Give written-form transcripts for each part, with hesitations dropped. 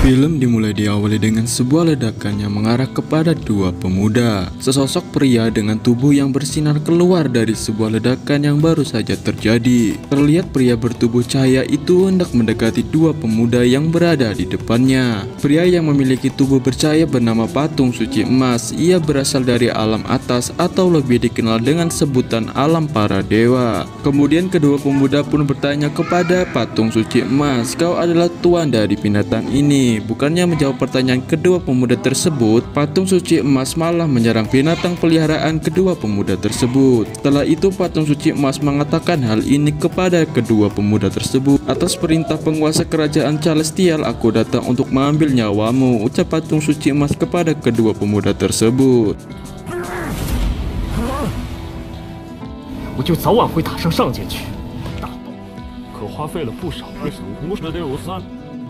Film dimulai diawali dengan sebuah ledakan yang mengarah kepada dua pemuda. Sesosok pria dengan tubuh yang bersinar keluar dari sebuah ledakan yang baru saja terjadi. Terlihat pria bertubuh cahaya itu hendak mendekati dua pemuda yang berada di depannya. Pria yang memiliki tubuh bercahaya bernama Patung Suci Emas. Ia berasal dari alam atas atau lebih dikenal dengan sebutan alam para dewa. Kemudian kedua pemuda pun bertanya kepada Patung Suci Emas, "Kau adalah tuan dari binatang ini." Bukannya menjawab pertanyaan kedua pemuda tersebut, Patung Suci Emas malah menyerang binatang peliharaan kedua pemuda tersebut. Setelah itu Patung Suci Emas mengatakan hal ini kepada kedua pemuda tersebut. "Atas perintah penguasa kerajaan Celestial, aku datang untuk mengambil nyawamu," ucap Patung Suci Emas kepada kedua pemuda tersebut. 我就早晚会打上上界去，大斗可花费了不少的武士队伍3。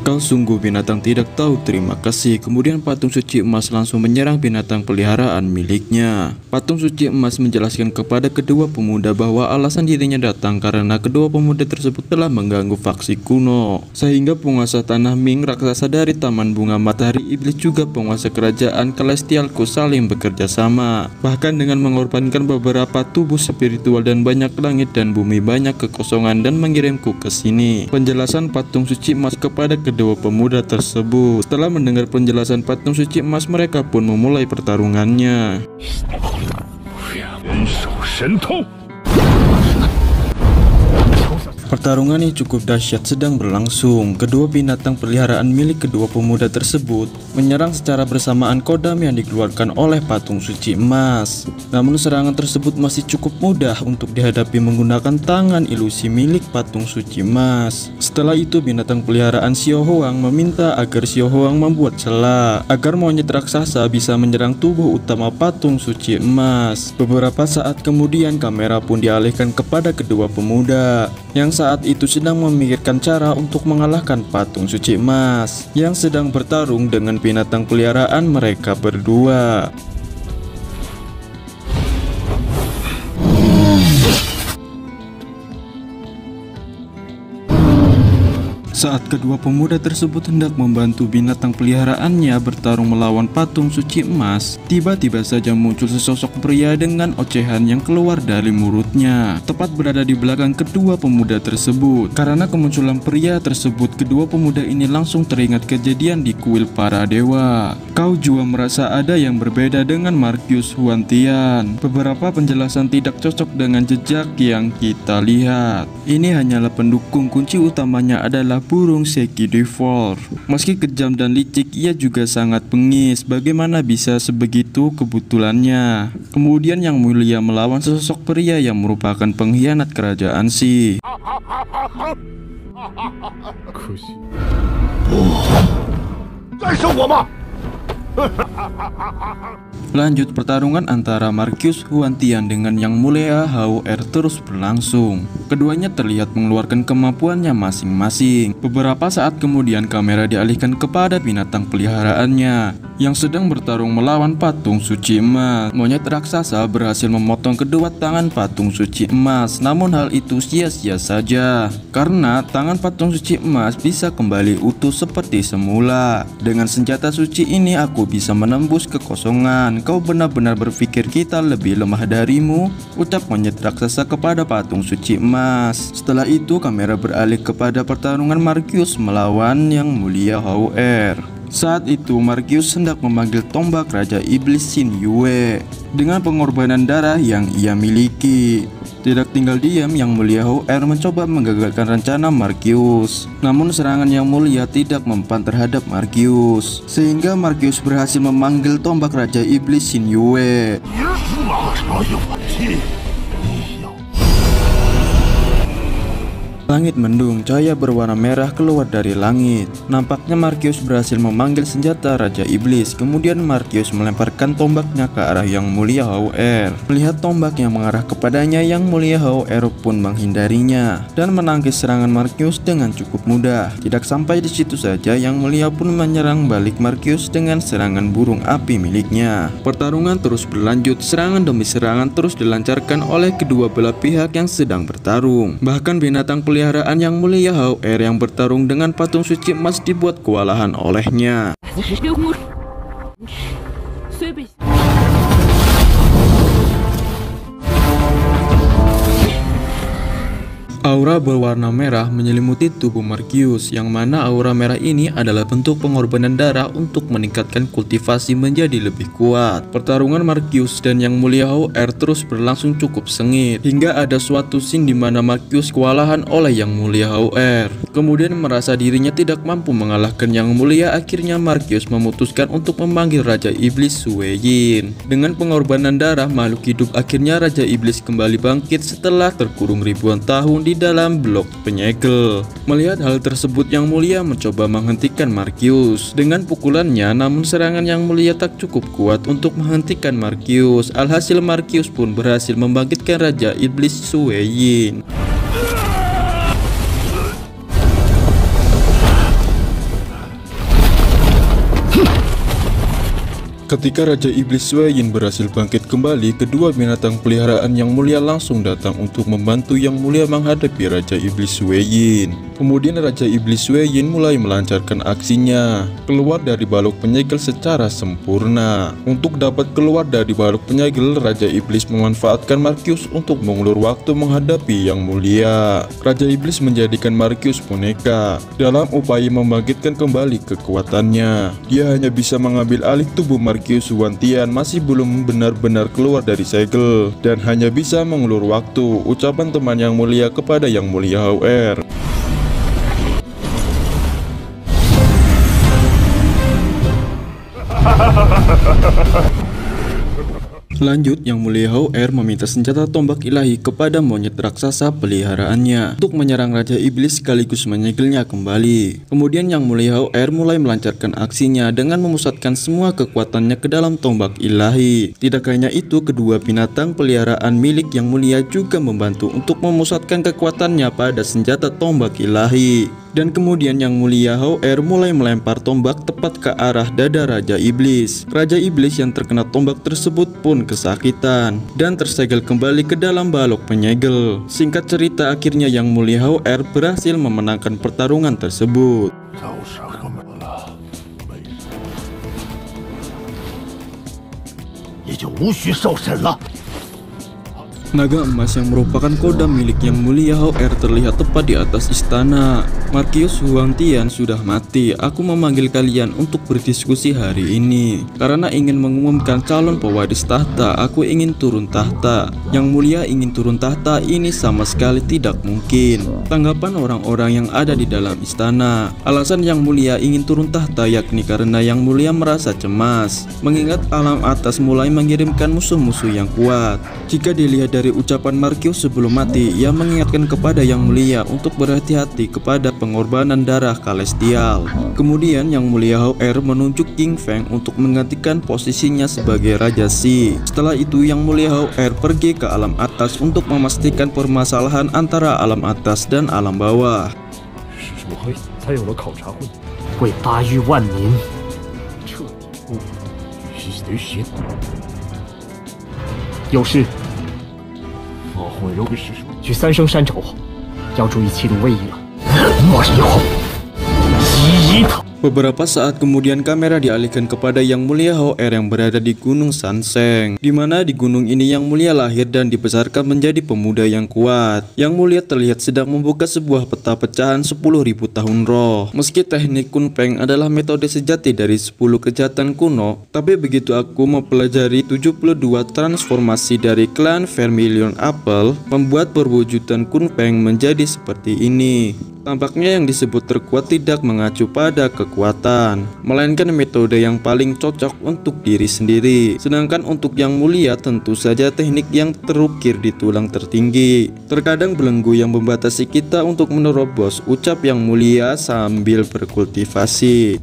Kau sungguh binatang tidak tahu terima kasih. Kemudian Patung Suci Emas langsung menyerang binatang peliharaan miliknya. Patung Suci Emas menjelaskan kepada kedua pemuda bahwa alasan dirinya datang karena kedua pemuda tersebut telah mengganggu faksi kuno, sehingga penguasa tanah Ming, raksasa dari Taman Bunga Matahari Iblis, juga penguasa kerajaan Celestialku saling bekerja sama. Bahkan dengan mengorbankan beberapa tubuh spiritual dan banyak langit dan bumi, banyak kekosongan, dan mengirimku ke sini. Penjelasan Patung Suci Emas kepada kedua pemuda tersebut. Setelah mendengar penjelasan Patung Suci Emas, mereka pun memulai pertarungannya. Pertarungan yang cukup dahsyat sedang berlangsung. Kedua binatang peliharaan milik kedua pemuda tersebut menyerang secara bersamaan kodam yang dikeluarkan oleh Patung Suci Emas. Namun serangan tersebut masih cukup mudah untuk dihadapi menggunakan tangan ilusi milik Patung Suci Emas. Setelah itu binatang peliharaan Xiao Huang meminta agar Xiao Huang membuat celah agar monyet raksasa bisa menyerang tubuh utama Patung Suci Emas. Beberapa saat kemudian kamera pun dialihkan kepada kedua pemuda yang saat itu sedang memikirkan cara untuk mengalahkan Patung Suci Emas yang sedang bertarung dengan binatang peliharaan mereka berdua. Saat kedua pemuda tersebut hendak membantu binatang peliharaannya bertarung melawan Patung Suci Emas, tiba-tiba saja muncul sesosok pria dengan ocehan yang keluar dari mulutnya, tepat berada di belakang kedua pemuda tersebut. Karena kemunculan pria tersebut, kedua pemuda ini langsung teringat kejadian di kuil para dewa. Kau juga merasa ada yang berbeda dengan Marcus Huantian. Beberapa penjelasan tidak cocok dengan jejak yang kita lihat. Ini hanyalah pendukung, kunci utamanya adalah burung Seki Devor. Meski kejam dan licik, ia juga sangat bengis. Bagaimana bisa sebegitu kebetulannya? Kemudian Yang Mulia melawan sesosok pria yang merupakan pengkhianat kerajaan Shi. Lanjut, pertarungan antara Marcus Huantian dengan Yang Mulia Hao Er terus berlangsung. Keduanya terlihat mengeluarkan kemampuannya masing-masing. Beberapa saat kemudian kamera dialihkan kepada binatang peliharaannya yang sedang bertarung melawan Patung Suci Emas. Monyet raksasa berhasil memotong kedua tangan Patung Suci Emas. Namun hal itu sia-sia saja karena tangan Patung Suci Emas bisa kembali utuh seperti semula. Dengan senjata suci ini aku bisa menembus kekosongan. Kau benar-benar berpikir kita lebih lemah darimu? Ucap monyet raksasa kepada Patung Suci Emas. Setelah itu kamera beralih kepada pertarungan Marcus melawan Yang Mulia Hao Er. Saat itu Marcus hendak memanggil tombak Raja Iblis Xin Yue dengan pengorbanan darah yang ia miliki. Tidak tinggal diam, Yang Mulia Hao Er mencoba menggagalkan rencana Marcus. Namun serangan Yang Mulia tidak mempan terhadap Marcus, sehingga Marcus berhasil memanggil tombak Raja Iblis Xin Yue. Langit mendung, cahaya berwarna merah keluar dari langit. Nampaknya Markius berhasil memanggil senjata Raja Iblis. Kemudian Markius melemparkan tombaknya ke arah Yang Mulia Hauer. Melihat tombak yang mengarah kepadanya, Yang Mulia Hauer pun menghindarinya dan menangkis serangan Markius dengan cukup mudah. Tidak sampai di situ saja, Yang Mulia pun menyerang balik Markius dengan serangan burung api miliknya. Pertarungan terus berlanjut, serangan demi serangan terus dilancarkan oleh kedua belah pihak yang sedang bertarung. Bahkan binatang peliharaan Yang Mulia Hauer yang bertarung dengan patung suci emas dibuat kewalahan olehnya. Aura berwarna merah menyelimuti tubuh Markius, yang mana aura merah ini adalah bentuk pengorbanan darah untuk meningkatkan kultivasi menjadi lebih kuat. Pertarungan Markius dan Yang Mulia Hauer terus berlangsung cukup sengit, hingga ada suatu scene di mana Markius kewalahan oleh Yang Mulia Hauer. Kemudian merasa dirinya tidak mampu mengalahkan Yang Mulia, akhirnya Markius memutuskan untuk memanggil Raja Iblis Sue Yin. Dengan pengorbanan darah makhluk hidup, akhirnya Raja Iblis kembali bangkit setelah terkurung ribuan tahun di dalam blok penyegel. Melihat hal tersebut, Yang Mulia mencoba menghentikan Markius dengan pukulannya, namun serangan Yang Mulia tak cukup kuat untuk menghentikan Markius. Alhasil Markius pun berhasil membangkitkan Raja Iblis Sue Yin. Ketika Raja Iblis Sue Yin berhasil bangkit kembali, kedua binatang peliharaan Yang Mulia langsung datang untuk membantu Yang Mulia menghadapi Raja Iblis Sue Yin. Kemudian Raja Iblis Sue Yin mulai melancarkan aksinya, keluar dari balok penyegel secara sempurna. Untuk dapat keluar dari balok penyegel, Raja Iblis memanfaatkan Markius untuk mengulur waktu menghadapi Yang Mulia. Raja Iblis menjadikan Markius boneka dalam upaya membangkitkan kembali kekuatannya. Dia hanya bisa mengambil alih tubuh Markius Huantian, masih belum benar-benar keluar dari segel, dan hanya bisa mengulur waktu. Ucapan teman Yang Mulia kepada Yang Mulia Hauer. Lanjut, Yang Mulia Hauer meminta senjata tombak ilahi kepada monyet raksasa peliharaannya untuk menyerang Raja Iblis sekaligus menyegelnya kembali. Kemudian Yang Mulia Hauer mulai melancarkan aksinya dengan memusatkan semua kekuatannya ke dalam tombak ilahi. Tidak hanya itu, kedua binatang peliharaan milik Yang Mulia juga membantu untuk memusatkan kekuatannya pada senjata tombak ilahi. Dan kemudian Yang Mulia Hauer mulai melempar tombak tepat ke arah dada Raja Iblis. Raja Iblis yang terkena tombak tersebut pun kesakitan dan tersegel kembali ke dalam balok penyegel. Singkat cerita, akhirnya Yang Mulia Hauer berhasil memenangkan pertarungan tersebut. Naga emas yang merupakan kodam milik Yang Mulia Hauer terlihat tepat di atas istana. Markius Huantian sudah mati. Aku memanggil kalian untuk berdiskusi hari ini karena ingin mengumumkan calon pewaris tahta. Aku ingin turun tahta. Yang Mulia ingin turun tahta ini sama sekali tidak mungkin. Tanggapan orang-orang yang ada di dalam istana. Alasan Yang Mulia ingin turun tahta yakni karena Yang Mulia merasa cemas, mengingat alam atas mulai mengirimkan musuh-musuh yang kuat. Jika dilihat dari ucapan Markius sebelum mati, ia mengingatkan kepada Yang Mulia untuk berhati-hati kepada pengorbanan darah Celestial. Kemudian Yang Mulia Hauer menunjuk King Feng untuk menggantikan posisinya sebagai Raja Shi. Setelah itu Yang Mulia Hauer pergi ke alam atas untuk memastikan permasalahan antara alam atas dan alam bawah. Beberapa saat kemudian kamera dialihkan kepada Yang Mulia Hauer yang berada di Gunung Sanseng, di mana di gunung ini Yang Mulia lahir dan dibesarkan menjadi pemuda yang kuat. Yang Mulia terlihat sedang membuka sebuah peta pecahan 10.000 tahun roh. Meski teknik Kunpeng adalah metode sejati dari 10 kejahatan kuno, tapi begitu aku mempelajari 72 transformasi dari klan Vermilion Apple, membuat perwujudan Kunpeng menjadi seperti ini. Tampaknya yang disebut terkuat tidak mengacu pada kekuatan, melainkan metode yang paling cocok untuk diri sendiri. Sedangkan untuk yang mulia tentu saja teknik yang terukir di tulang tertinggi. Terkadang belenggu yang membatasi kita untuk menerobos ucap yang mulia sambil berkultivasi.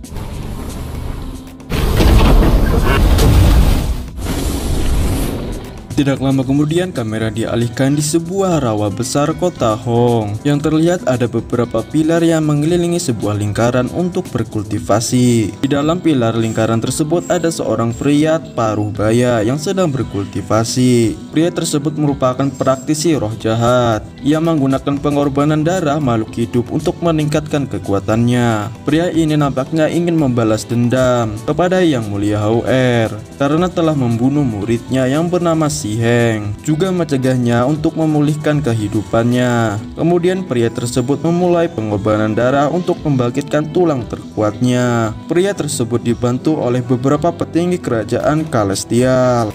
Tidak lama kemudian kamera dialihkan di sebuah rawa besar kota Hong. Yang terlihat ada beberapa pilar yang mengelilingi sebuah lingkaran untuk berkultivasi. Di dalam pilar lingkaran tersebut ada seorang pria paruh baya yang sedang berkultivasi. Pria tersebut merupakan praktisi roh jahat. Ia menggunakan pengorbanan darah makhluk hidup untuk meningkatkan kekuatannya. Pria ini nampaknya ingin membalas dendam kepada Yang Mulia Hou-Er karena telah membunuh muridnya yang bernama Heng, juga mencegahnya untuk memulihkan kehidupannya. Kemudian pria tersebut memulai pengorbanan darah untuk membangkitkan tulang terkuatnya. Pria tersebut dibantu oleh beberapa petinggi kerajaan Celestial.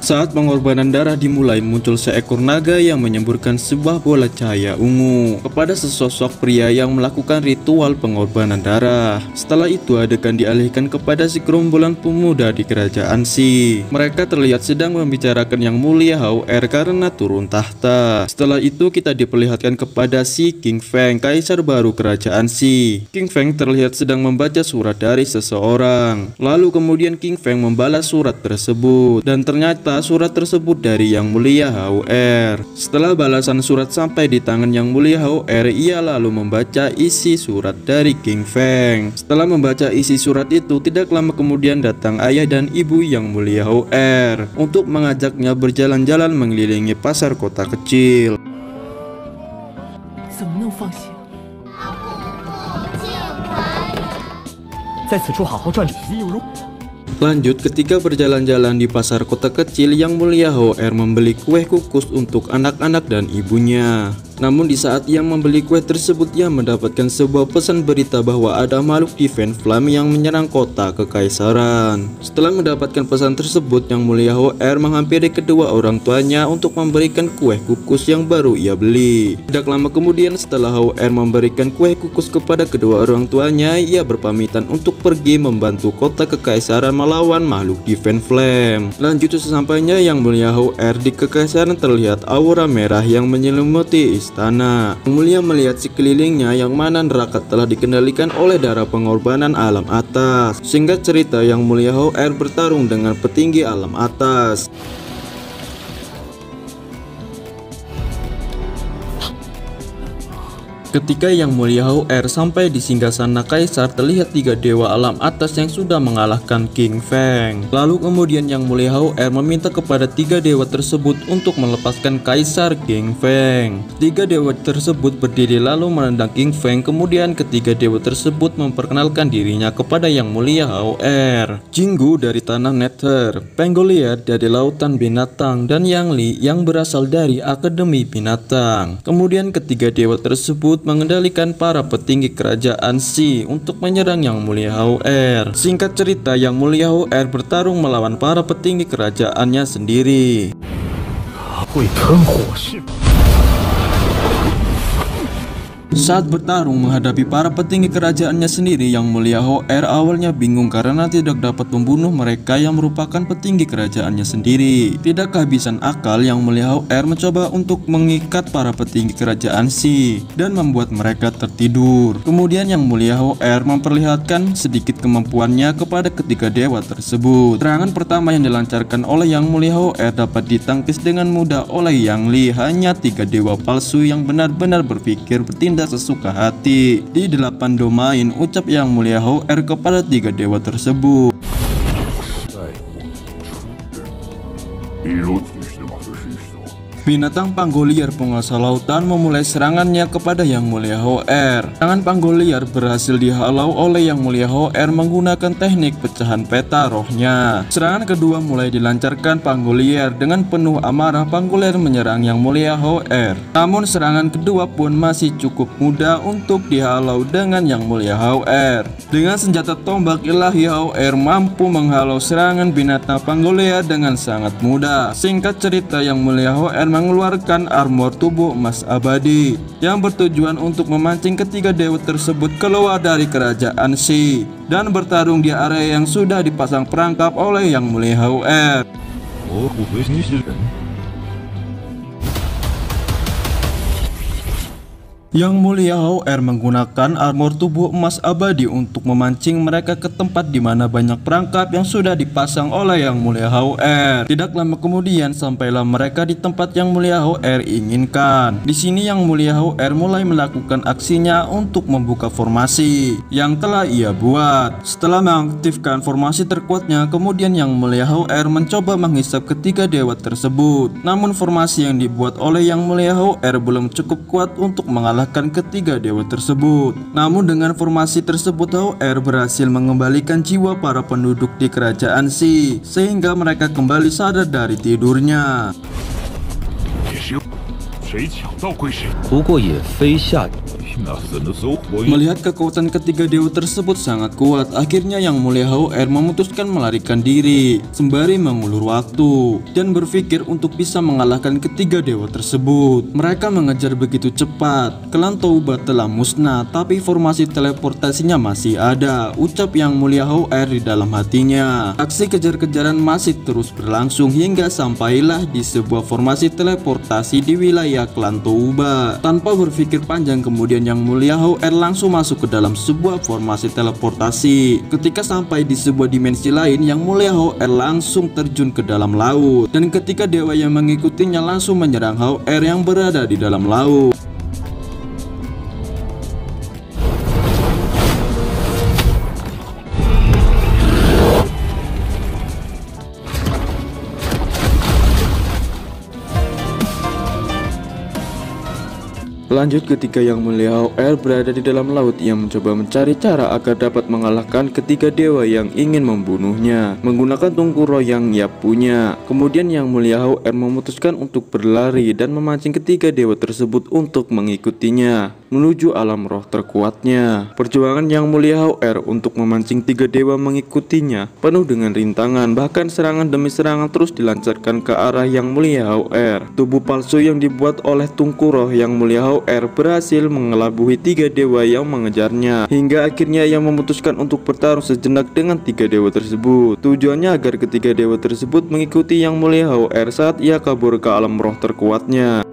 Saat pengorbanan darah dimulai, muncul seekor naga yang menyemburkan sebuah bola cahaya ungu kepada sesosok pria yang melakukan ritual pengorbanan darah. Setelah itu adegan dialihkan kepada segerombolan pemuda di kerajaan Xi. Mereka terlihat sedang membicarakan Yang Mulia Hou-Er karena turun tahta. Setelah itu kita diperlihatkan kepada si King Feng, kaisar baru kerajaan Xi. King Feng terlihat sedang membaca surat dari seseorang. Lalu kemudian King Feng membalas surat tersebut dan ternyata surat tersebut dari Yang Mulia Hou-Er. Setelah balasan surat sampai di tangan Yang Mulia Hou-Er, ia lalu membaca isi surat dari King Feng. Setelah membaca isi surat itu, tidak lama kemudian datang ayah dan ibu Yang Mulia Hou-Er untuk mengajaknya berjalan-jalan mengelilingi pasar kota kecil. Lanjut, ketika berjalan-jalan di pasar kota kecil, Yang Mulia Hou-Er membeli kue kukus untuk anak-anak dan ibunya. Namun di saat ia membeli kue tersebut, ia mendapatkan sebuah pesan berita bahwa ada makhluk Divine Flame yang menyerang kota kekaisaran. Setelah mendapatkan pesan tersebut, Yang Mulia Hou-Er menghampiri kedua orang tuanya untuk memberikan kue kukus yang baru ia beli. Tidak lama kemudian, setelah Hou-Er memberikan kue kukus kepada kedua orang tuanya, ia berpamitan untuk pergi membantu kota kekaisaran melawan makhluk Divine Flame. Lanjut, sesampainya Yang Mulia Hou-Er di kekaisaran, terlihat aura merah yang menyelimuti istana. Yang Mulia melihat sekelilingnya yang mana neraka telah dikendalikan oleh darah pengorbanan alam atas. Singkat cerita, Yang Mulia Hou-Er bertarung dengan petinggi alam atas. Ketika Yang Mulia Hou-Er sampai di singgasana kaisar, terlihat 3 dewa alam atas yang sudah mengalahkan King Feng. Lalu kemudian Yang Mulia Hou-Er meminta kepada 3 dewa tersebut untuk melepaskan kaisar King Feng. 3 dewa tersebut berdiri lalu menendang King Feng. Kemudian ketiga dewa tersebut memperkenalkan dirinya kepada Yang Mulia Hou-Er. Jinggu dari tanah Nether, Penggoliath dari lautan binatang, dan Yang Li yang berasal dari Akademi Binatang. Kemudian ketiga dewa tersebut mengendalikan para petinggi kerajaan Xi untuk menyerang Yang Mulia Hou-Er. Singkat cerita, Yang Mulia Hou-Er bertarung melawan para petinggi kerajaannya sendiri. Saat bertarung menghadapi para petinggi kerajaannya sendiri, Yang Mulia Hou-Er awalnya bingung karena tidak dapat membunuh mereka yang merupakan petinggi kerajaannya sendiri. Tidak kehabisan akal, Yang Mulia Hou-Er mencoba untuk mengikat para petinggi kerajaan Xi dan membuat mereka tertidur. Kemudian Yang Mulia Hou-Er memperlihatkan sedikit kemampuannya kepada ketiga dewa tersebut. Serangan pertama yang dilancarkan oleh Yang Mulia Hou-Er dapat ditangkis dengan mudah oleh Yang Li. Hanya 3 dewa palsu yang benar-benar berpikir bertindak sesuka hati. Di 8 domain, ucap Yang Mulia Hou-Er kepada 3 dewa tersebut. Binatang panggolier penguasa lautan memulai serangannya kepada Yang Mulia Hou-Er. Serangan panggolier berhasil dihalau oleh Yang Mulia Hou-Er menggunakan teknik pecahan peta rohnya. Serangan kedua mulai dilancarkan panggolier. Dengan penuh amarah panggolier menyerang Yang Mulia Hou-Er. Namun serangan kedua pun masih cukup mudah untuk dihalau dengan Yang Mulia Hou-Er. Dengan senjata tombak ilahi, Hou-Er mampu menghalau serangan binatang panggolier dengan sangat mudah. Singkat cerita, Yang Mulia Hou-Er mengeluarkan armor tubuh emas abadi yang bertujuan untuk memancing ketiga dewa tersebut keluar dari kerajaan Shi dan bertarung di area yang sudah dipasang perangkap oleh Yang Mulia Hou-Er. Yang Mulia Hou-Er menggunakan armor tubuh emas abadi untuk memancing mereka ke tempat di mana banyak perangkap yang sudah dipasang oleh Yang Mulia Hou-Er. Tidak lama kemudian sampailah mereka di tempat Yang Mulia Hou-Er inginkan. Di sini Yang Mulia Hou-Er mulai melakukan aksinya untuk membuka formasi yang telah ia buat. Setelah mengaktifkan formasi terkuatnya, kemudian Yang Mulia Hou-Er mencoba menghisap ketiga dewa tersebut. Namun formasi yang dibuat oleh Yang Mulia Hou-Er belum cukup kuat untuk mengalahkan ketiga dewa tersebut. Namun dengan formasi tersebut, Hou-Er berhasil mengembalikan jiwa para penduduk di kerajaan Shi sehingga mereka kembali sadar dari tidurnya. Melihat kekuatan ketiga dewa tersebut sangat kuat, akhirnya Yang Mulia Hou-Er memutuskan melarikan diri sembari mengulur waktu dan berpikir untuk bisa mengalahkan ketiga dewa tersebut. Mereka mengejar begitu cepat. Klan Touba telah musnah, tapi formasi teleportasinya masih ada, ucap Yang Mulia Hou-Er di dalam hatinya. Aksi kejar-kejaran masih terus berlangsung hingga sampailah di sebuah formasi teleportasi di wilayah klan Touba. Tanpa berpikir panjang, kemudian Yang Mulia Hou-Er langsung masuk ke dalam sebuah formasi teleportasi. Ketika sampai di sebuah dimensi lain, Yang Mulia Hou-Er langsung terjun ke dalam laut, dan ketika dewa yang mengikutinya langsung menyerang Hou-Er yang berada di dalam laut. Lanjut, ketika Yang Mulia Hou-Er berada di dalam laut, ia mencoba mencari cara agar dapat mengalahkan ketiga dewa yang ingin membunuhnya menggunakan tungku roh yang ia punya. Kemudian Yang Mulia Hou-Er memutuskan untuk berlari dan memancing ketiga dewa tersebut untuk mengikutinya menuju alam roh terkuatnya. Perjuangan Yang Mulia Hou-Er untuk memancing tiga dewa mengikutinya penuh dengan rintangan, bahkan serangan demi serangan terus dilancarkan ke arah Yang Mulia Hou-Er. Tubuh palsu yang dibuat oleh tungku roh Yang Mulia Hou-Er berhasil mengelabui tiga dewa yang mengejarnya, hingga akhirnya ia memutuskan untuk bertarung sejenak dengan tiga dewa tersebut. Tujuannya agar ketiga dewa tersebut mengikuti Yang Mulia Hou-Er saat ia kabur ke alam roh terkuatnya.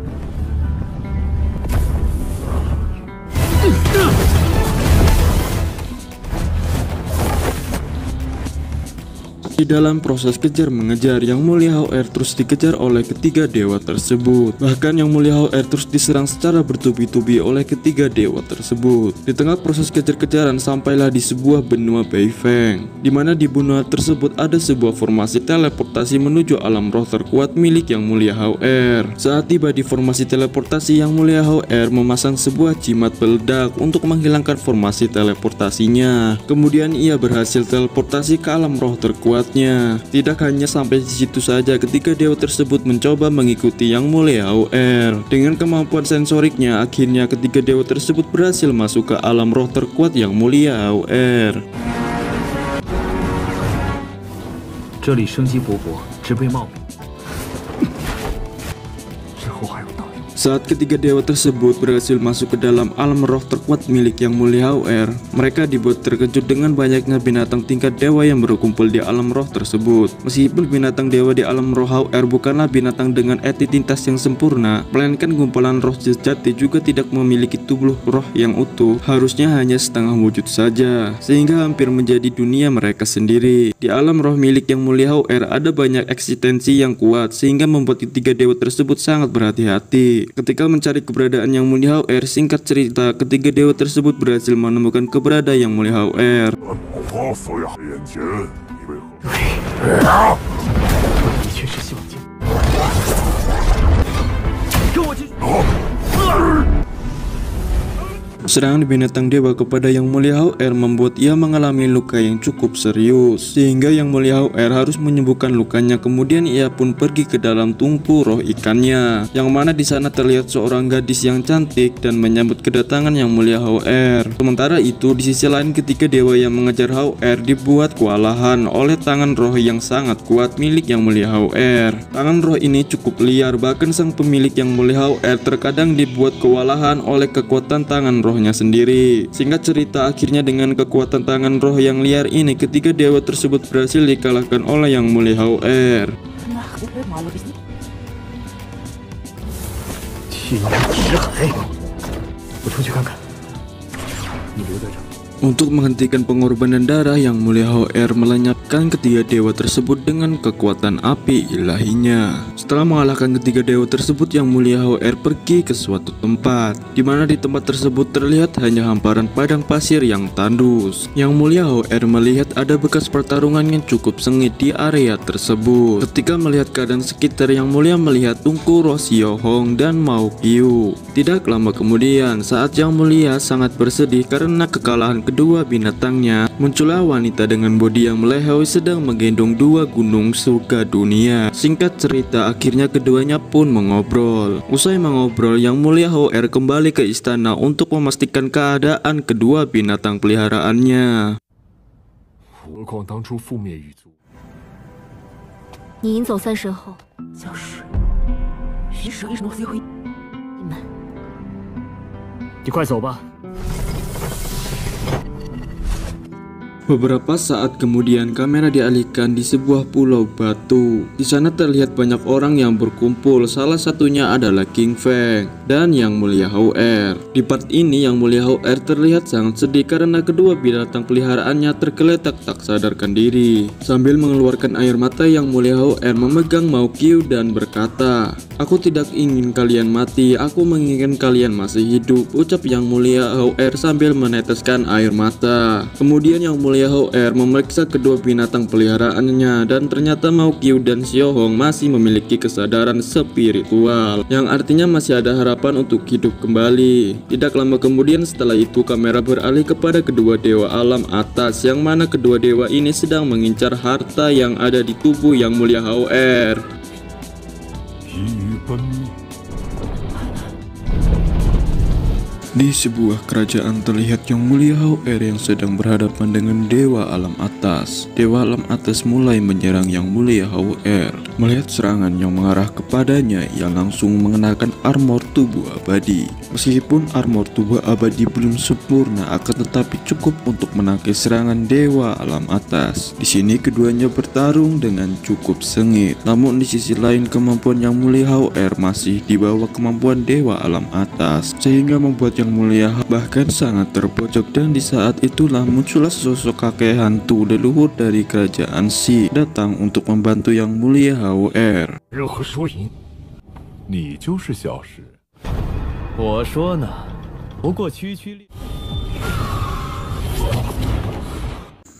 Di dalam proses kejar mengejar, Yang Mulia Hou-Er terus dikejar oleh ketiga dewa tersebut. Bahkan Yang Mulia Hou-Er terus diserang secara bertubi-tubi oleh ketiga dewa tersebut. Di tengah proses kejar-kejaran sampailah di sebuah benua Beifeng, di mana di benua tersebut ada sebuah formasi teleportasi menuju alam roh terkuat milik Yang Mulia Hou-Er. Saat tiba di formasi teleportasi, Yang Mulia Hou-Er memasang sebuah jimat peledak untuk menghilangkan formasi teleportasinya. Kemudian ia berhasil teleportasi ke alam roh terkuat. Tidak hanya sampai di situ saja, ketiga dewa tersebut mencoba mengikuti Yang Mulia Hou-Er. Dengan kemampuan sensoriknya, akhirnya ketiga dewa tersebut berhasil masuk ke alam roh terkuat Yang Mulia Hou-Er. Saat ketiga dewa tersebut berhasil masuk ke dalam alam roh terkuat milik Yang Mulia Hou-Er, mereka dibuat terkejut dengan banyaknya binatang tingkat dewa yang berkumpul di alam roh tersebut. Meskipun binatang dewa di alam roh Hou-Er bukanlah binatang dengan entitas yang sempurna, melainkan gumpalan roh sejati juga tidak memiliki tubuh roh yang utuh, harusnya hanya setengah wujud saja, sehingga hampir menjadi dunia mereka sendiri. Di alam roh milik Yang Mulia Hou-Er ada banyak eksistensi yang kuat, sehingga membuat ketiga dewa tersebut sangat berhati-hati. Ketika mencari keberadaan Yang Mulia Hou-Er, singkat cerita, ketiga dewa tersebut berhasil menemukan keberadaan Yang Mulia Hou-Er. Serangan binatang dewa kepada Yang Mulia Hao Er membuat ia mengalami luka yang cukup serius, sehingga Yang Mulia Hao Er harus menyembuhkan lukanya. Kemudian ia pun pergi ke dalam tungku roh ikannya, yang mana di sana terlihat seorang gadis yang cantik dan menyambut kedatangan Yang Mulia Hao Er. Sementara itu, di sisi lain ketika dewa yang mengejar Hao Er dibuat kewalahan oleh tangan roh yang sangat kuat milik Yang Mulia Hao Er. Tangan roh ini cukup liar, bahkan sang pemilik Yang Mulia Hao Er terkadang dibuat kewalahan oleh kekuatan tangan rohnya sendiri. Singkat cerita, akhirnya dengan kekuatan tangan roh yang liar ini, ketiga dewa tersebut berhasil dikalahkan oleh Yang Mulia Hao Er. 天之海，我出去看看，你留在这儿。 Untuk menghentikan pengorbanan darah, Yang Mulia Hao Er melenyapkan ketiga dewa tersebut dengan kekuatan api ilahinya. Setelah mengalahkan ketiga dewa tersebut, Yang Mulia Hao Er pergi ke suatu tempat, di mana di tempat tersebut terlihat hanya hamparan padang pasir yang tandus. Yang Mulia Hao Er melihat ada bekas pertarungan yang cukup sengit di area tersebut. Ketika melihat keadaan sekitar, Yang Mulia melihat Tunku Roh Xiao Hong dan Mao Qiu. Tidak lama kemudian, saat Yang Mulia sangat bersedih karena kekalahan kedua binatangnya, muncullah wanita dengan bodi yang melehoi sedang menggendong dua gunung surga dunia. Singkat cerita, akhirnya keduanya pun mengobrol. Usai mengobrol, Yang Mulia Hao Er kembali ke istana untuk memastikan keadaan kedua binatang peliharaannya. 何况当初覆灭狱卒， 你引走3神后，将水与水中摧毁你们。 你快走吧。 Beberapa saat kemudian, kamera dialihkan di sebuah pulau batu. Di sana terlihat banyak orang yang berkumpul. Salah satunya adalah King Feng dan Yang Mulia Hao Er. Di part ini, Yang Mulia Hao Er terlihat sangat sedih karena kedua binatang peliharaannya tergeletak tak sadarkan diri. Sambil mengeluarkan air mata, Yang Mulia Hao Er memegang Mao Qiu dan berkata, "Aku tidak ingin kalian mati, aku menginginkan kalian masih hidup," ucap Yang Mulia Hao Er sambil meneteskan air mata. Kemudian Yang Mulia Hao Er memeriksa kedua binatang peliharaannya, dan ternyata Mao Qiu dan Xiao Hong masih memiliki kesadaran spiritual, yang artinya masih ada harapan untuk hidup kembali. Tidak lama kemudian setelah itu, kamera beralih kepada kedua dewa alam atas, yang mana kedua dewa ini sedang mengincar harta yang ada di tubuh Yang Mulia Hao Er. 疲于奔命， Di sebuah kerajaan terlihat Yang Mulia Hao Er yang sedang berhadapan dengan Dewa Alam Atas. Dewa Alam Atas mulai menyerang Yang Mulia Hao Er. Melihat serangan yang mengarah kepadanya, ia langsung mengenakan armor tubuh abadi. Meskipun armor tubuh abadi belum sempurna, akan tetapi cukup untuk menangkis serangan Dewa Alam Atas. Di sini keduanya bertarung dengan cukup sengit. Namun di sisi lain, kemampuan Yang Mulia Hao Er masih di bawah kemampuan Dewa Alam Atas, sehingga membuat Yang Mulia bahkan sangat terpojok. Dan di saat itulah muncullah sosok kakek hantu leluhur dari kerajaan Xi datang untuk membantu Yang Mulia Hao Er. 任何输赢， 你就是小石。 我说呢，不过区区劣。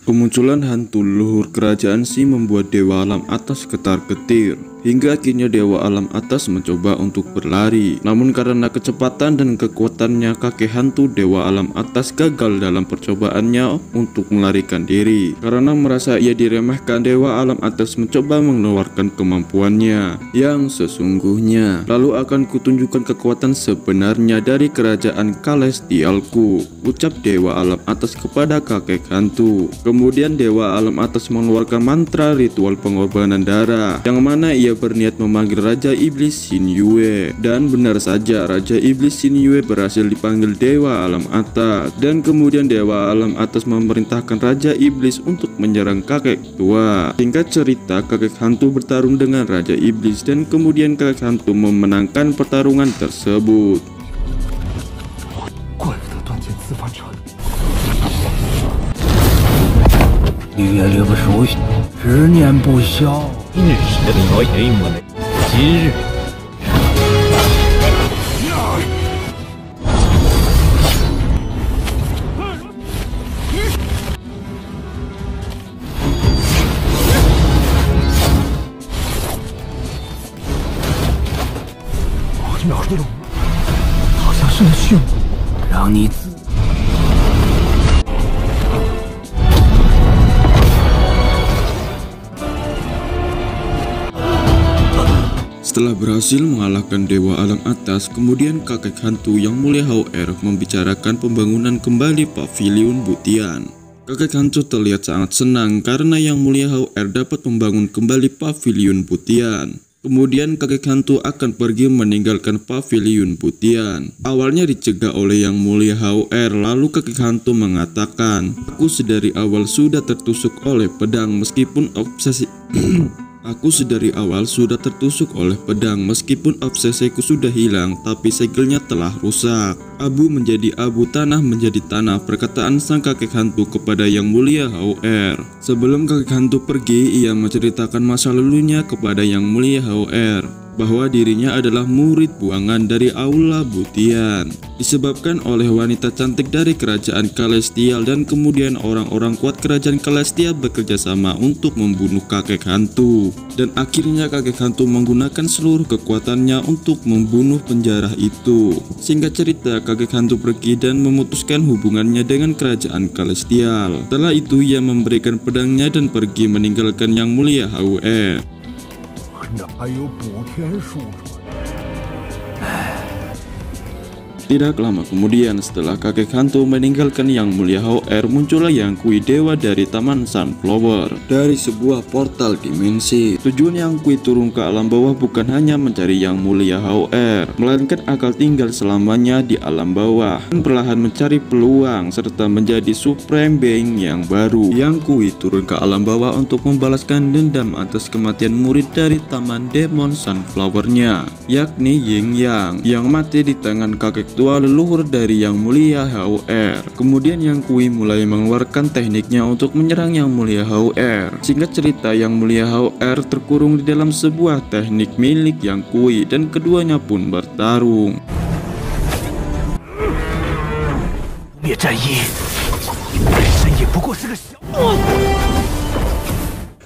Kemunculan hantu leluhur kerajaan Xi membuat Dewa Alam Atas ketar-ketir, hingga akhirnya Dewa Alam Atas mencoba untuk berlari. Namun karena kecepatan dan kekuatannya, kakek hantu Dewa Alam Atas gagal dalam percobaannya untuk melarikan diri. Karena merasa ia diremehkan, Dewa Alam Atas mencoba mengeluarkan kemampuannya yang sesungguhnya. Lalu akan kutunjukkan kekuatan sebenarnya dari kerajaan Celestialku, ucap Dewa Alam Atas kepada kakek hantu. Kemudian Dewa Alam Atas mengeluarkan mantra ritual pengorbanan darah, yang mana ia berniat memanggil Raja Iblis Xin Yue. Dan benar saja, Raja Iblis Xin Yue berhasil dipanggil Dewa Alam Atas. Dan kemudian Dewa Alam Atas memerintahkan Raja Iblis untuk menyerang kakek tua. Singkat cerita, kakek hantu bertarung dengan Raja Iblis, dan kemudian kakek hantu memenangkan pertarungan tersebut. 怪不得断剑自翻船。 绿叶绿不熟悉，执念不消。今日是我黑幕的，今日。秒这种好像是训我，让你自。 Setelah berhasil mengalahkan Dewa Alam Atas, kemudian kakek hantu Yang Mulia Hao Er membicarakan pembangunan kembali Paviliun Butian. Kakek hantu terlihat sangat senang karena Yang Mulia Hao Er dapat membangun kembali Paviliun Butian. Kemudian kakek hantu akan pergi meninggalkan Paviliun Butian. Awalnya dicegah oleh Yang Mulia Hao Er, lalu kakek hantu mengatakan, "Aku sedari awal sudah tertusuk oleh pedang meskipun obsesi..." Aku sedari awal sudah tertusuk oleh pedang meskipun obsesiku sudah hilang, tapi segelnya telah rusak. Abu menjadi abu, tanah menjadi tanah, perkataan sang kakek hantu kepada Yang Mulia Hao Er. Sebelum kakek hantu pergi, ia menceritakan masa lalunya kepada Yang Mulia Hao Er, bahwa dirinya adalah murid buangan dari Aula Butian, disebabkan oleh wanita cantik dari kerajaan Celestial, dan kemudian orang-orang kuat kerajaan Celestial bekerja sama untuk membunuh kakek hantu, dan akhirnya kakek hantu menggunakan seluruh kekuatannya untuk membunuh penjara itu. Singkat cerita, kakek hantu pergi dan memutuskan hubungannya dengan kerajaan Celestial. Setelah itu ia memberikan pedangnya dan pergi meninggalkan Yang Mulia Hao Er. 那还有补天术传。 Tidak lama kemudian, setelah kakek hantu meninggalkan Yang Mulia Hao Er, muncullah Yang Kui, dewa dari Taman Sunflower, dari sebuah portal dimensi. Tujuan Yang Kui turun ke alam bawah bukan hanya mencari Yang Mulia Hao Er, melainkan akan tinggal selamanya di alam bawah dan perlahan mencari peluang serta menjadi Supreme Being yang baru. Yang Kui turun ke alam bawah untuk membalaskan dendam atas kematian murid dari Taman Demon Sunflower-nya, yakni Yin Yang, yang mati di tangan kakek tua leluhur dari Yang Mulia Hao Er. Kemudian Yang Kui mulai mengeluarkan tekniknya untuk menyerang Yang Mulia Hao Er. Singkat cerita, Yang Mulia Hao Er terkurung di dalam sebuah teknik milik Yang Kui, dan keduanya pun bertarung. 灭战衣本身也不过是个小。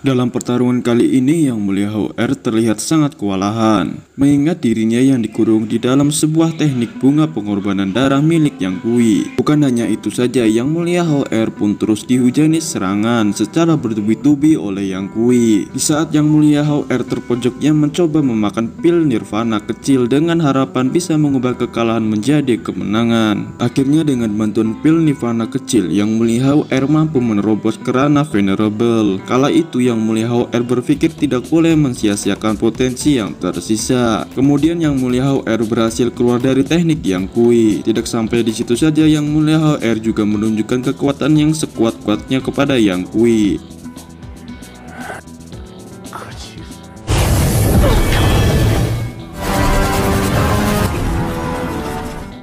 Dalam pertarungan kali ini, Yang Mulia Hao Er terlihat sangat kewalahan, mengingat dirinya yang dikurung di dalam sebuah teknik bunga pengorbanan darah milik Yang Kui. Bukan hanya itu saja, Yang Mulia Hao Er pun terus dihujani serangan secara bertubi-tubi oleh Yang Kui. Di saat Yang Mulia Hao Er terpojok, ia mencoba memakan pil nirvana kecil dengan harapan bisa mengubah kekalahan menjadi kemenangan. Akhirnya dengan bantuan pil nirvana kecil, Yang Mulia Hao Er mampu menerobos kerana Venerable. Kala itu Yang Mulia Hao Er berpikir tidak boleh mensia-siakan potensi yang tersisa. Kemudian Yang Mulia Hao Er berhasil keluar dari teknik Yang Kui. Tidak sampai di situ saja, Yang Mulia Hao Er juga menunjukkan kekuatan yang sekuat-kuatnya kepada Yang Kui.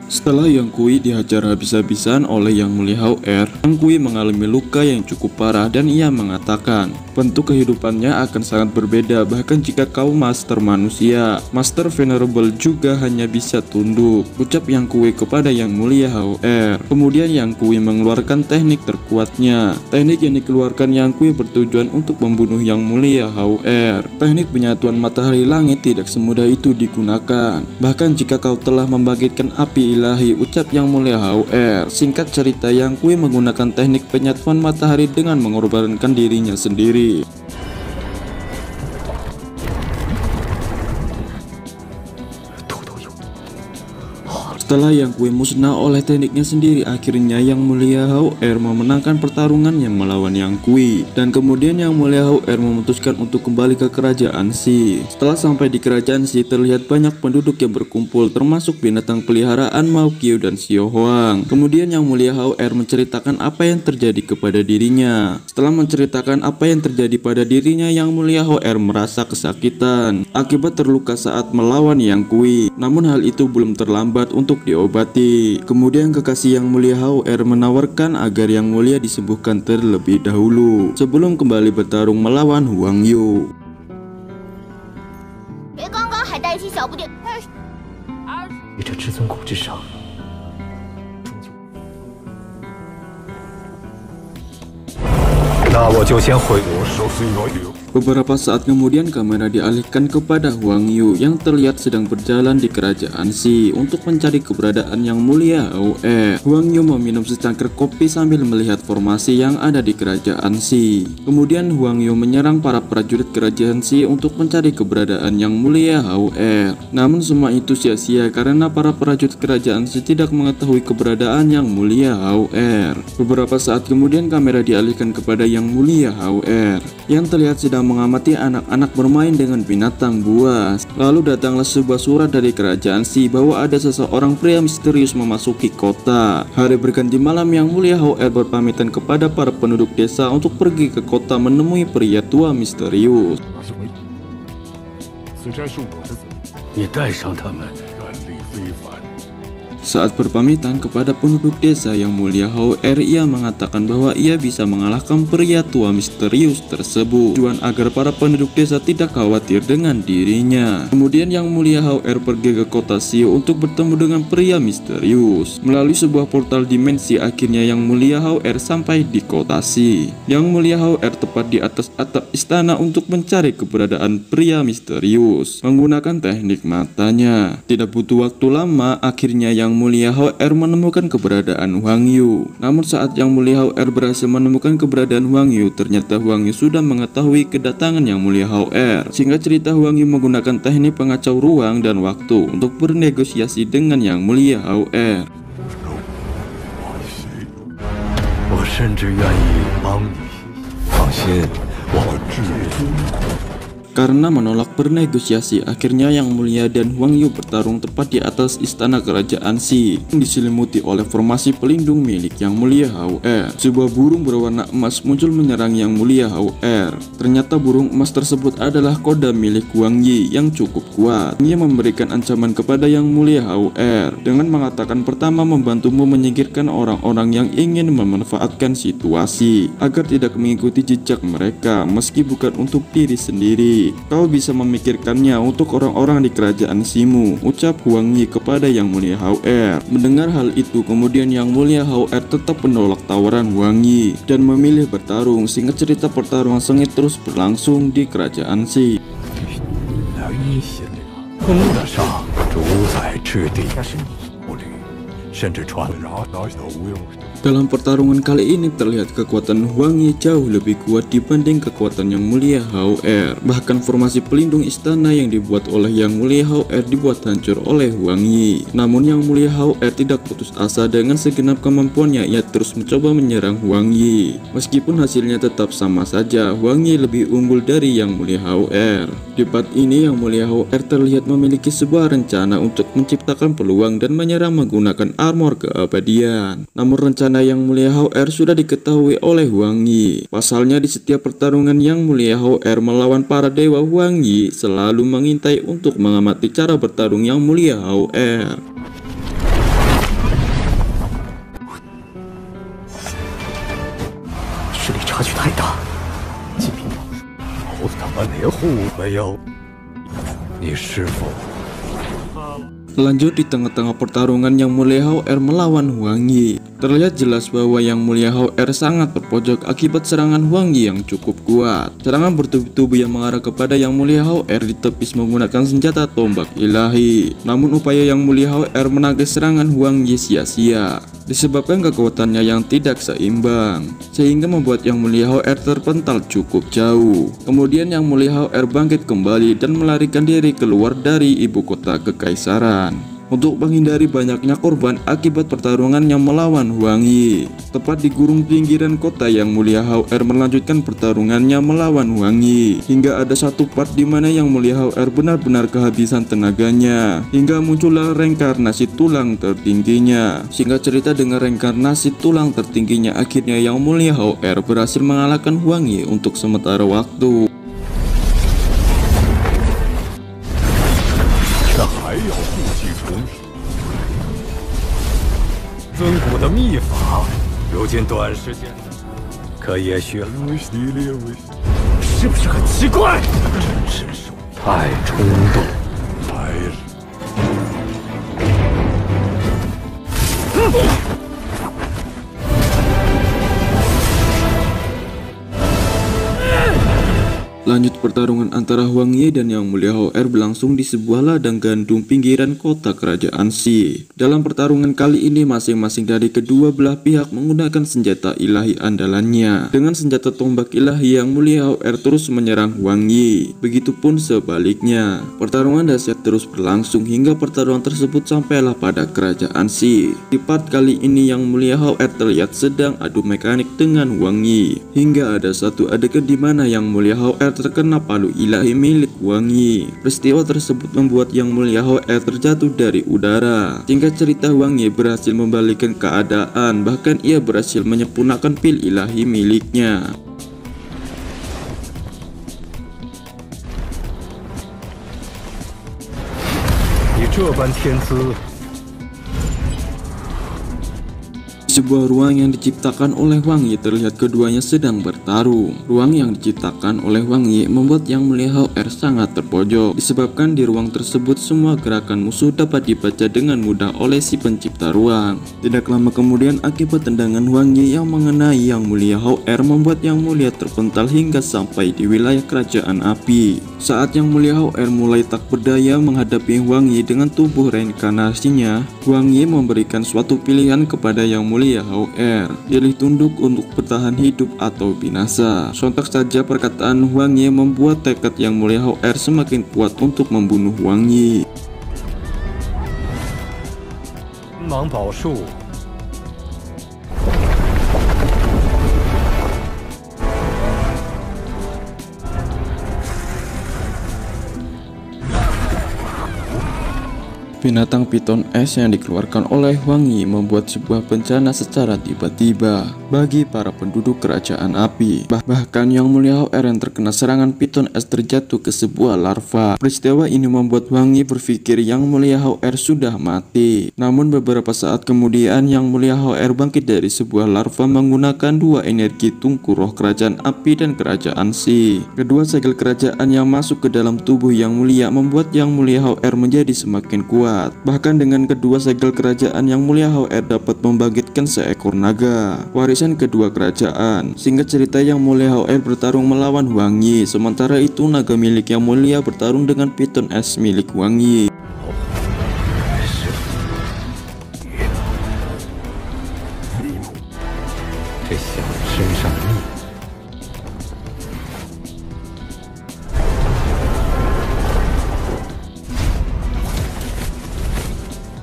Setelah Yang Kui dihajar habis-habisan oleh Yang Mulia Hao Er, Yang Kui mengalami luka yang cukup parah dan ia mengatakan, bentuk kehidupannya akan sangat berbeda bahkan jika kau master manusia. Master Venerable juga hanya bisa tunduk, ucap Yang Kui kepada Yang Mulia Hao Er. Kemudian Yang Kui mengeluarkan teknik terkuatnya. Teknik yang dikeluarkan Yang Kui bertujuan untuk membunuh Yang Mulia Hao Er. Teknik penyatuan matahari langit tidak semudah itu digunakan. Bahkan jika kau telah membangkitkan api ilahi, ucap Yang Mulia Hao Er. Singkat cerita, Yang Kui menggunakan teknik penyatuan matahari dengan mengorbankan dirinya sendiri. Setelah Yang Kui musnah oleh tekniknya sendiri, akhirnya Yang Mulia Hao Er memenangkan pertarungannya melawan Yang Kui. Dan kemudian Yang Mulia Hao Er memutuskan untuk kembali ke kerajaan Xi. Setelah sampai di kerajaan Xi, terlihat banyak penduduk yang berkumpul, termasuk binatang peliharaan Mao Qiu dan Xiao Huang. Kemudian Yang Mulia Hao Er menceritakan apa yang terjadi kepada dirinya. Setelah menceritakan apa yang terjadi pada dirinya, Yang Mulia Hao Er merasa kesakitan akibat terluka saat melawan Yang Kui. Namun hal itu belum terlambat untuk diobati. Kemudian kekasih Yang Mulia Hao Er menawarkan agar Yang Mulia disembuhkan terlebih dahulu sebelum kembali bertarung melawan Huang Yu. 别刚刚还带一些小不点，于这至尊谷之上，那我就先回。我手是一把有。Beberapa saat kemudian kamera dialihkan kepada Huang Yu yang terlihat sedang berjalan di kerajaan Xi untuk mencari keberadaan Yang Mulia Hao Er. Huang Yu meminum secangkir kopi sambil melihat formasi yang ada di kerajaan Xi. Kemudian Huang Yu menyerang para prajurit kerajaan Xi untuk mencari keberadaan Yang Mulia Hao Er. Namun semua itu sia-sia karena para prajurit kerajaan Xi tidak mengetahui keberadaan Yang Mulia Hao Er. Beberapa saat kemudian kamera dialihkan kepada Yang Mulia Hao Er yang terlihat sedang mengamati anak-anak bermain dengan binatang buas. Lalu datanglah sebuah surat dari kerajaan Xi bahwa ada seseorang pria misterius memasuki kota. Hari berganti malam, Yang Mulia Hao Er berpamitan kepada para penduduk desa untuk pergi ke kota menemui pria tua misterius. 此斋是我的子民， 你带上他们。 愿力非凡。 Saat berpamitan kepada penduduk desa Yang Mulia Hao Er, ia mengatakan bahwa ia bisa mengalahkan pria tua misterius tersebut, tujuan agar para penduduk desa tidak khawatir dengan dirinya. Kemudian Yang Mulia Hao Er pergi ke kota Xiu untuk bertemu dengan pria misterius. Melalui sebuah portal dimensi, akhirnya Yang Mulia Hao Er sampai di kota Xi. Yang Mulia Hao Er tepat di atas atap istana untuk mencari keberadaan pria misterius menggunakan teknik matanya. Tidak butuh waktu lama, akhirnya Yang Mulia Hao Er menemukan keberadaan Huang Yu. Namun saat Yang Mulia Hao Er berhasil menemukan keberadaan Huang Yu, ternyata Huang Yu sudah mengetahui kedatangan Yang Mulia Hao Er. Singkat cerita, Huang Yu menggunakan teknik pengacau ruang dan waktu untuk bernegosiasi dengan Yang Mulia Hao Er. 我甚至愿意帮你。放心，我至尊 Karena menolak bernegosiasi, akhirnya Yang Mulia dan Huang Yu bertarung tepat di atas istana kerajaan Xi yang diselimuti oleh formasi pelindung milik Yang Mulia Hao Er. Sebuah burung berwarna emas muncul menyerang Yang Mulia Hao Er. Ternyata burung emas tersebut adalah koda milik Huang Yi yang cukup kuat. Ia memberikan ancaman kepada Yang Mulia Hao Er dengan mengatakan, pertama, membantumu menyingkirkan orang-orang yang ingin memanfaatkan situasi agar tidak mengikuti jejak mereka meski bukan untuk diri sendiri. Kau bisa memikirkannya untuk orang-orang di kerajaan Ximu, ucap Huang Yi kepada Yang Mulia Hao Er. Mendengar hal itu, kemudian Yang Mulia Hao Er tetap menolak tawaran Huang Yi dan memilih bertarung. Singkat cerita, pertarungan sengit terus berlangsung di kerajaan Xi. 来威胁这个，称得上主宰之地。步履，甚至传 Dalam pertarungan kali ini terlihat kekuatan Huang Yi jauh lebih kuat dibanding kekuatan Yang Mulia Hao Er. Bahkan formasi pelindung istana yang dibuat oleh Yang Mulia Hao Er dibuat hancur oleh Huang Yi. Namun Yang Mulia Hao Er tidak putus asa. Dengan segenap kemampuannya, ia terus mencoba menyerang Huang Yi. Meskipun hasilnya tetap sama saja, Huang Yi lebih unggul dari Yang Mulia Hao Er. Di part ini Yang Mulia Hao Er terlihat memiliki sebuah rencana untuk menciptakan peluang dan menyerang menggunakan armor keabadian. Namun rencana Yang Mulia Hao Er sudah diketahui oleh Huang Yi. Pasalnya, di setiap pertarungan Yang Mulia Hao Er melawan para dewa, Huang Yi selalu mengintai untuk mengamati cara bertarung Yang Mulia Hao Er. 实力差距太大，金平猴子他妈连护没有。你是否 Lanjut, di tengah-tengah pertarungan Yang Mulia Hao Er melawan Huang Yi, terlihat jelas bahwa Yang Mulia Hao Er sangat terpojok akibat serangan Huang Yi yang cukup kuat. Serangan bertubi-tubi yang mengarah kepada Yang Mulia Hao Er ditepis menggunakan senjata tombak ilahi. Namun upaya Yang Mulia Hao Er menagih serangan Huang Yi sia-sia disebabkan kekuatannya yang tidak seimbang, sehingga membuat Yang Mulia Hao Er terpental cukup jauh. Kemudian Yang Mulia Hao Er bangkit kembali dan melarikan diri keluar dari ibu kota kekaisaran untuk menghindari banyaknya korban akibat pertarungannya melawan Huang Yi. Tepat di gurun pinggiran kota, Yang Mulia Hao Er melanjutkan pertarungannya melawan Huang Yi hingga ada satu part di mana Yang Mulia Hao Er benar-benar kehabisan tenaganya hingga muncullah reinkarnasi tulang tertingginya. Singkat cerita, dengan reinkarnasi tulang tertingginya, akhirnya Yang Mulia Hao Er berhasil mengalahkan Huang Yi untuk sementara waktu. 这还要故技重施。尊古的秘法，如今短时间可也许是不是很奇怪？真是手太冲动。还是 Lanjut Pertarungan antara Huang Ye dan Yang Mulia Hao Er berlangsung di sebuah ladang gandum pinggiran kota kerajaan Xi. Dalam pertarungan kali ini masing-masing dari kedua belah pihak menggunakan senjata ilahi andalannya. Dengan senjata tombak ilahi, Yang Mulia Hao Er terus menyerang Huang Ye. Begitupun sebaliknya. Pertarungan dahsyat terus berlangsung hingga pertarungan tersebut sampailah pada kerajaan Xi. Di part kali ini Yang Mulia Hao Er terlihat sedang adu mekanik dengan Huang Ye. Hingga ada satu adegan di mana Yang Mulia Hao Er terkena palu ilahi milik Huang Ye. Peristiwa tersebut membuat Yang Mulia Hao Er terjatuh dari udara. Singkat cerita, Huang Ye berhasil membalikkan keadaan, bahkan ia berhasil menyempurnakan pil ilahi miliknya. Sebuah ruang yang diciptakan oleh Huang Ye terlihat keduanya sedang bertarung. Ruang yang diciptakan oleh Huang Ye membuat Yang Mulia Hao Er sangat terpojok, disebabkan di ruang tersebut semua gerakan musuh dapat dibaca dengan mudah oleh si pencipta ruang. Tidak lama kemudian, akibat tendangan Huang Ye yang mengenai Yang Mulia Hao Er membuat Yang Mulia terpental hingga sampai di wilayah kerajaan api. Saat Yang Mulia Hao Er mulai tak berdaya menghadapi Huang Ye dengan tubuh reinkarnasinya, Huang Ye memberikan suatu pilihan kepada Yang Mulia Hao Er, pilih tunduk untuk bertahan hidup atau binasa. Sontak saja perkataan Huang Ye membuat tekad Yang Mulia Hao Er semakin kuat untuk membunuh Huang Ye. Binatang piton es yang dikeluarkan oleh Huang Ye membuat sebuah bencana secara tiba-tiba bagi para penduduk kerajaan api. Bahkan Yang Mulia Hao Er yang terkena serangan piton es terjatuh ke sebuah larva. Peristiwa ini membuat Huang Ye berpikir Yang Mulia Hao Er sudah mati. Namun beberapa saat kemudian Yang Mulia Hao Er bangkit dari sebuah larva menggunakan dua energi tungku roh kerajaan api dan kerajaan Xi. Kedua segel kerajaan yang masuk ke dalam tubuh Yang Mulia membuat Yang Mulia Hao Er menjadi semakin kuat. Bahkan dengan kedua segel kerajaan, Yang Mulia Hao Er dapat membangkitkan seekor naga, warisan kedua kerajaan. Singkat cerita, Yang Mulia Hao Er bertarung melawan Huang Ye. Sementara itu naga milik Yang Mulia bertarung dengan piton es milik Huang Ye.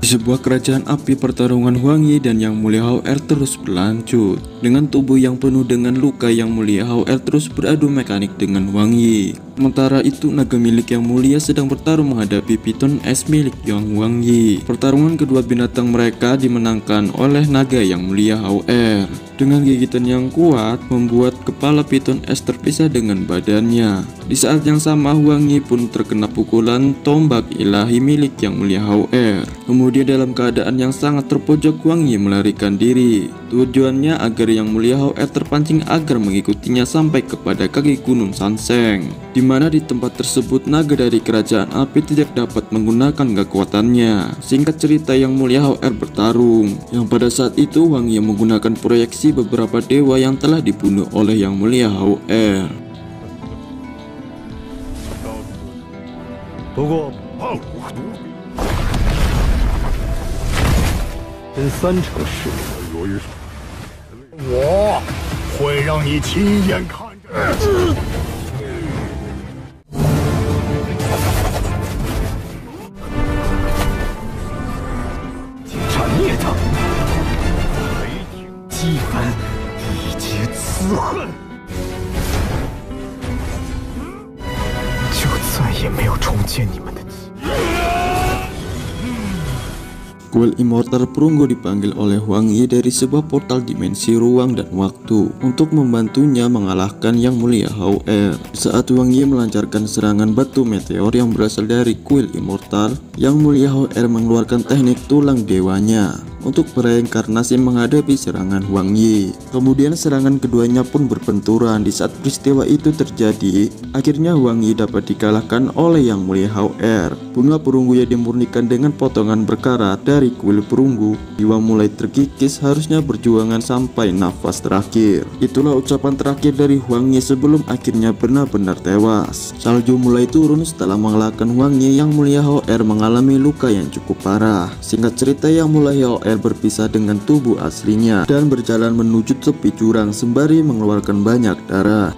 Di sebuah kerajaan api, pertarungan Huang Ye dan Yang Mulia Hao Er terus berlanjut. Dengan tubuh yang penuh dengan luka, Yang Mulia Hao Er terus beradu mekanik dengan Huang Ye. Sementara itu, naga milik Yang Mulia sedang bertarung menghadapi piton es milik Yang Huang Ye. Pertarungan kedua binatang mereka dimenangkan oleh naga Yang Mulia Hao Er. Dengan gigitan yang kuat, membuat kepala piton es terpisah dengan badannya. Di saat yang sama, Huang Ye pun terkena pukulan tombak ilahi milik Yang Mulia Hao Er. Kemudian dalam keadaan yang sangat terpojok, Huang Ye melarikan diri. Tujuannya agar Yang Mulia Hao Er terpancing agar mengikutinya sampai kepada kaki Gunung Sanseng, di mana di tempat tersebut naga dari kerajaan api tidak dapat menggunakan kekuatannya. Singkat cerita, Yang Mulia Hao Er bertarung, yang pada saat itu Huang Ye menggunakan proyeksi beberapa dewa yang telah dibunuh oleh Yang Mulia Hao Er. Kuil Immortal Perunggu dipanggil oleh Huang Ye dari sebuah portal dimensi ruang dan waktu untuk membantunya mengalahkan Yang Mulia Hao Er. Saat Huang Ye melancarkan serangan batu meteor yang berasal dari kuil Immortal, Yang Mulia Hao Er mengeluarkan teknik tulang dewanya untuk bereinkarnasi menghadapi serangan Huang Ye. Kemudian serangan keduanya pun berbenturan. Di saat peristiwa itu terjadi, akhirnya Huang Ye dapat dikalahkan oleh Yang Mulia Hao Er. Bunga perunggu yang dimurnikan dengan potongan berkarat dari menarik kuil perunggu, jiwa mulai terkikis, harusnya perjuangan sampai nafas terakhir. Itulah ucapan terakhir dari Huang Yi sebelum akhirnya benar-benar tewas. Salju mulai turun setelah mengalahkan Huang Yi. Yang Mulia Hao Er mengalami luka yang cukup parah. Singkat cerita, Yang Mulia Hao Er berpisah dengan tubuh aslinya dan berjalan menuju tepi jurang sembari mengeluarkan banyak darah.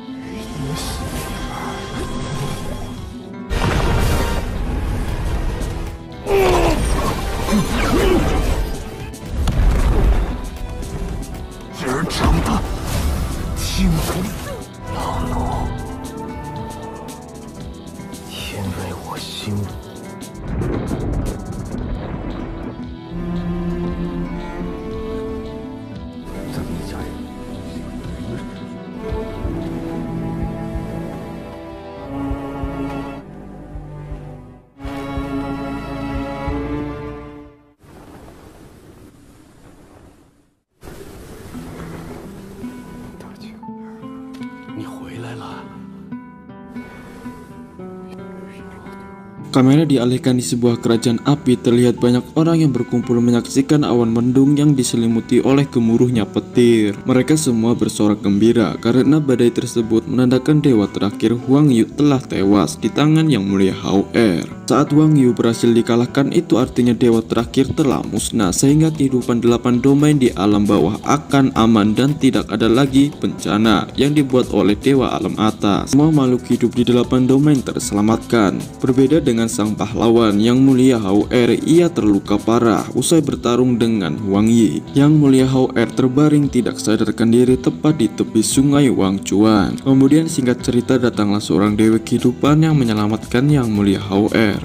Kamera dialihkan di sebuah kerajaan api. Terlihat banyak orang yang berkumpul menyaksikan awan mendung yang diselimuti oleh gemuruhnya petir. Mereka semua bersorak gembira karena badai tersebut menandakan dewa terakhir Huang Yu telah tewas di tangan Yang Mulia Hao Er. Saat Huang Yu berhasil dikalahkan, itu artinya dewa terakhir telah musnah, sehingga kehidupan 8 domain di alam bawah akan aman dan tidak ada lagi bencana yang dibuat oleh dewa alam atas. Semua makhluk hidup di 8 domain terselamatkan. Berbeda dengan sang pahlawan Yang Mulia Hao Er, ia terluka parah usai bertarung dengan Huang Yi. Yang Mulia Hao Er terbaring tidak sadarkan diri tepat di tepi sungai Wangchuan. Kemudian singkat cerita, datanglah seorang dewa kehidupan yang menyelamatkan Yang Mulia Hao Er.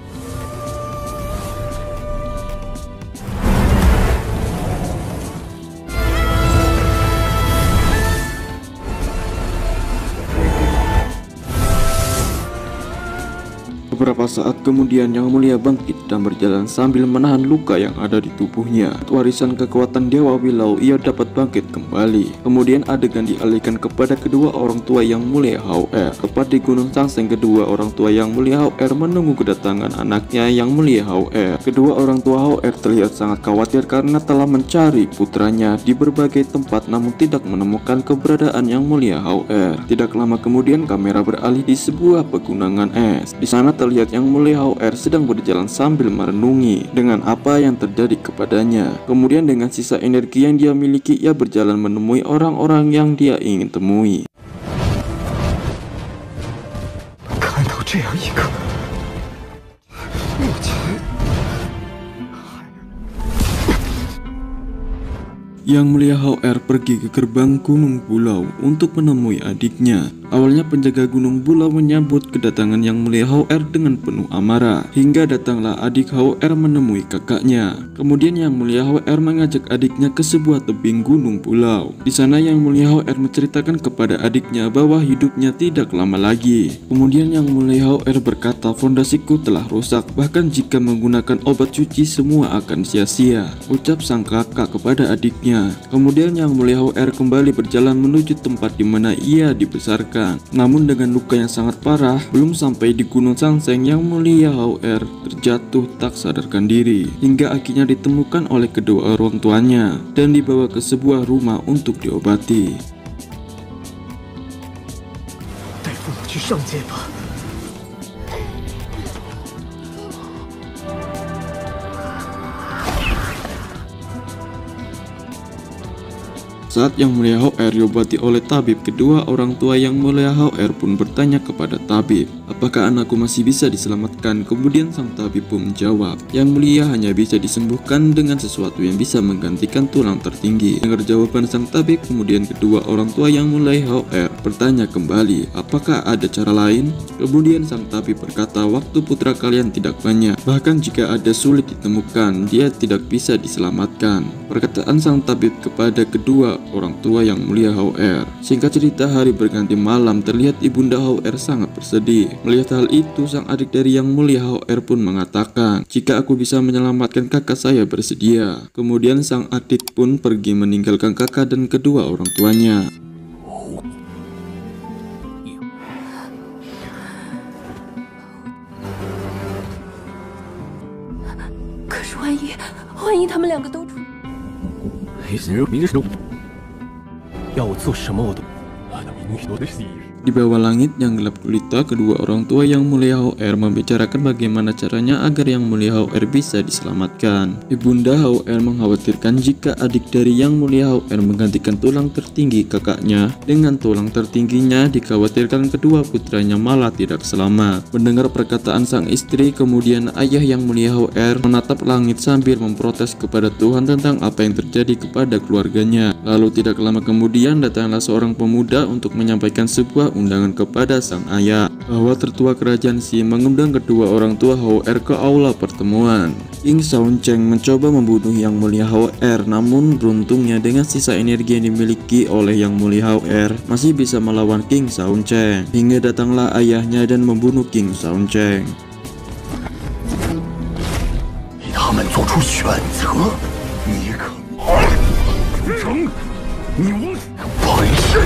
Beberapa saat kemudian Yang Mulia bangkit dan berjalan sambil menahan luka yang ada di tubuhnya. Warisan kekuatan Dewa Willow, ia dapat bangkit kembali. Kemudian adegan dialihkan kepada kedua orang tua Yang Mulia Hao Er. Tepat di Gunung Sangseng, kedua orang tua Yang Mulia Hao Er menunggu kedatangan anaknya Yang Mulia Hao Er. Kedua orang tua Hao Er terlihat sangat khawatir karena telah mencari putranya di berbagai tempat namun tidak menemukan keberadaan Yang Mulia Hao Er. Tidak lama kemudian kamera beralih di sebuah pegunungan es. Di sana terlihat Yang Mulia Hao Er sedang berjalan sambil merenungi dengan apa yang terjadi kepadanya. Kemudian dengan sisa energi yang dia miliki, ia berjalan menemui orang-orang yang dia ingin temui. Yang Mulia Hao Er pergi ke gerbang Gunung Bulau untuk menemui adiknya. Awalnya penjaga Gunung Bulau menyambut kedatangan Yang Mulia Hao Er dengan penuh amarah, hingga datanglah adik Hao Er menemui kakaknya. Kemudian Yang Mulia Hao Er mengajak adiknya ke sebuah tebing Gunung Bulau. Di sana Yang Mulia Hao Er menceritakan kepada adiknya bahwa hidupnya tidak lama lagi. Kemudian Yang Mulia Hao Er berkata, "Fondasiku telah rusak, bahkan jika menggunakan obat cuci semua akan sia-sia," ucap sang kakak kepada adiknya. Kemudian Yang Mulia Hao Er kembali berjalan menuju tempat di mana ia dibesarkan. Namun dengan luka yang sangat parah, belum sampai di Gunung Sangseng, Yang Mulia Hao Er terjatuh tak sadarkan diri, hingga akhirnya ditemukan oleh kedua orang tuanya dan dibawa ke sebuah rumah untuk diobati. Saat Yang Mulia Hao Er diobati oleh tabib, kedua orang tua Yang Mulia Hao Er pun bertanya kepada tabib, "Apakah anakku masih bisa diselamatkan?" Kemudian sang tabib pun menjawab, "Yang Mulia hanya bisa disembuhkan dengan sesuatu yang bisa menggantikan tulang tertinggi." Dengar jawaban sang tabib, kemudian kedua orang tua Yang Mulia Hao Er bertanya kembali, "Apakah ada cara lain?" Kemudian sang tabib berkata, "Waktu putra kalian tidak banyak, bahkan jika ada sulit ditemukan, dia tidak bisa diselamatkan." Perkataan sang tabib kepada kedua orang tua Yang Mulia Hao Er. Singkat cerita, hari berganti malam, terlihat ibunda Hao Er sangat bersedih. Melihat hal itu, sang adik dari Yang Mulia Hao Er pun mengatakan, "Jika aku bisa menyelamatkan kakak, saya bersedia." Kemudian sang adik pun pergi meninggalkan kakak dan kedua orang tuanya. 可是万一他们两个都出，黑死人明日要我做什么我都。 Di bawah langit yang gelap gulita, kedua orang tua Yang Mulia Hou-Er membicarakan bagaimana caranya agar Yang Mulia Hou-Er bisa diselamatkan. Ibunda Hou-Er mengkhawatirkan jika adik dari Yang Mulia Hou-Er menggantikan tulang tertinggi kakaknya. Dengan tulang tertingginya, dikhawatirkan kedua putranya malah tidak selamat. Mendengar perkataan sang istri, kemudian ayah Yang Mulia Hou-Er menatap langit sambil memprotes kepada Tuhan tentang apa yang terjadi kepada keluarganya. Lalu tidak lama kemudian datanglah seorang pemuda untuk menyampaikan sebuah undangan kepada sang ayah bahwa tertua kerajaan Xi mengundang kedua orang tua Hou-Er ke aula pertemuan. King Xiaocheng mencoba membunuh Yang Mulia Hou-Er, namun beruntungnya dengan sisa energi yang dimiliki oleh Yang Mulia Hou-Er masih bisa melawan King Xiaocheng. Hingga datanglah ayahnya dan membunuh King Xiaocheng. 他们做出选择，你可成，你无赔身。